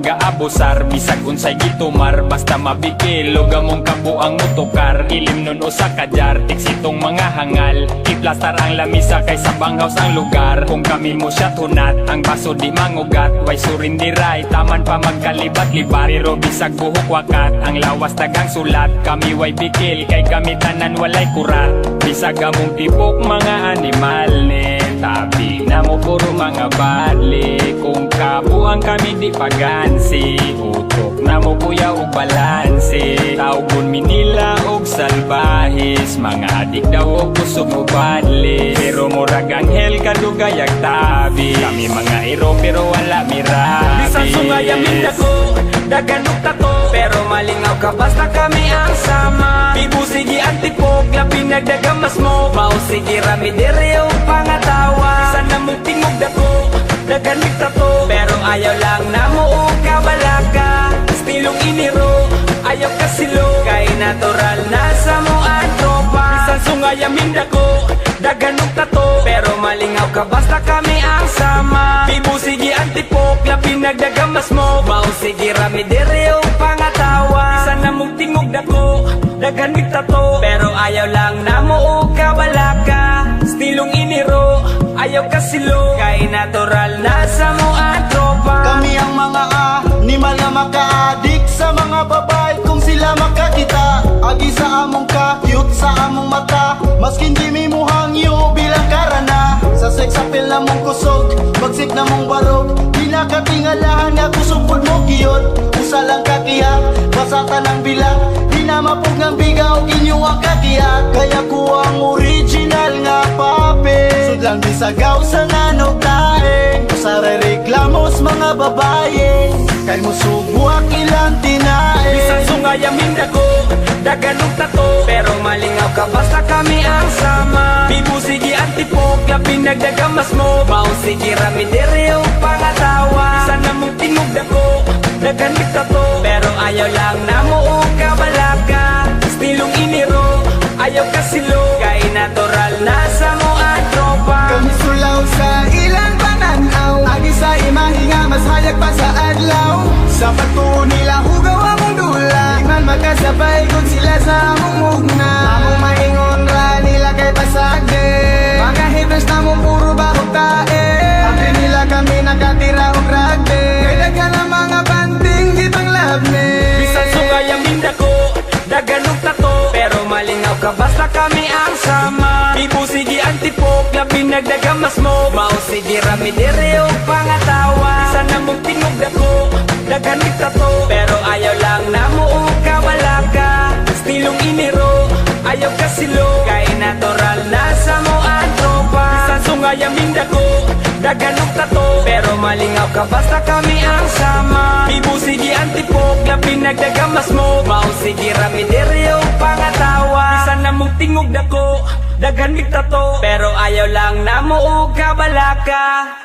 gaabusar. Bisag unsay gitumar, basta mabikil og among kabuang mutukar. Ilim nun usa ka jar, tiksitong mga hangal. Iplastar ang lamisa kay sa banghaws ang lugar. Kung kami mo siya tunat, ang baso di mangugat. Way surindiray, taman pa magkalibat-libat. Pero bisag buhok wakat, ang lawas tagang sulat. Kami way bikil, kay kami tanan walay kurat. Bisag among tipok mga animal ni tabi na mo puro mga badli. Kung kabuang kami di pagansi, utok na mo kuya og balansi. Tawgon minila og salbahis, mga adik daw og kusog mo badli. Pero murag anghel kadugayag tabi, kami mga iro pero wala mirabi. Bisan sungay amin dako, daganok tato, pero malingaw ka basta kami ang sama. Bibu sige antipog, labi nagdagamas mo. Mao sige rami dere o pangatawa. Sana mo tingog dako, daganok tato, pero ayaw lang na mo o kabalaka. Stilong iniro, ayaw kasilo, kay natural na sa mo ang tropa. Bisan sungay amin dako, daganok tato, pero malingaw ka basta kami ang sama. Bibu sige antipog, labi nagdagamas mo. Mao sige rami dere o pangatawa. Sana mong tingog dako, daganok tato, pero ayaw lang na mo o kabalaka. Stilong iniro, ayaw kasilo, kay natural na sa mo ang tropa. Kami ang mga animal na maka-addict sa mga babae kung sila makakita. Agi sa among ka-cute sa among mata, maskin di mi mo hangyo bilang karana. Sa sex appeal na mong kusog, bagsik na mong barog, di nakatingalahan nga kusog pod mo kiyot. Usa lang kakiyak, basata ng bilang, di na mapug ng bigaw inyo ang kakiyak. Kaya ko ang original nga pape, sudlang bisagaw sa nanog tae. Sa reklamos mga babae, kay mo subuak ilang tinae. Bisan sungay amin dako, daganok tato, pero malingaw ka basta kami ang sama. Bibu sige antipog, labi nagdagamas mo. Mao sige rami dere o pangatawa. Sana mong tingog dako, daganok tato, pero ayaw lang na mo o kabalaka. Stilong iniro, ayaw kasilo, kay natural na sa mo ang tropa. Kami sulaw sa ilang pananaw, agi sa imahinga mas hayag pa sa adlaw. Sa pagtuon nila hugaw among dula, di man makasabay kung sila sa among mugna. Among maingon ra nila kay pasage, mga haters na mong puro bahog tae. Sabi nila kami nakatira og ragbe, kay dagan ang mga banting gitang labne. Bisan sungay amin dako, daganok tato, pero malingaw ka basta kami ang sama. Bibu sige antipog, labi nagdagamas mo. Mao sige rami dere o pangatawa. Sana mong tingog dako, daganok tato, pero ayaw lang na mo o kabalaka. Stilong iniro, ayaw kasilo, kay natural na sa mo ang tropa. Bisan sungay amin dako, daganok tato, pero malingaw ka basta kami ang sama. Bibu sige antipog, labi nagdagamas mo. Mao sige rami dere o pangatawa. Bisan na mong tingog dako, daganok tato, pero ayaw lang na mo o kabalaka.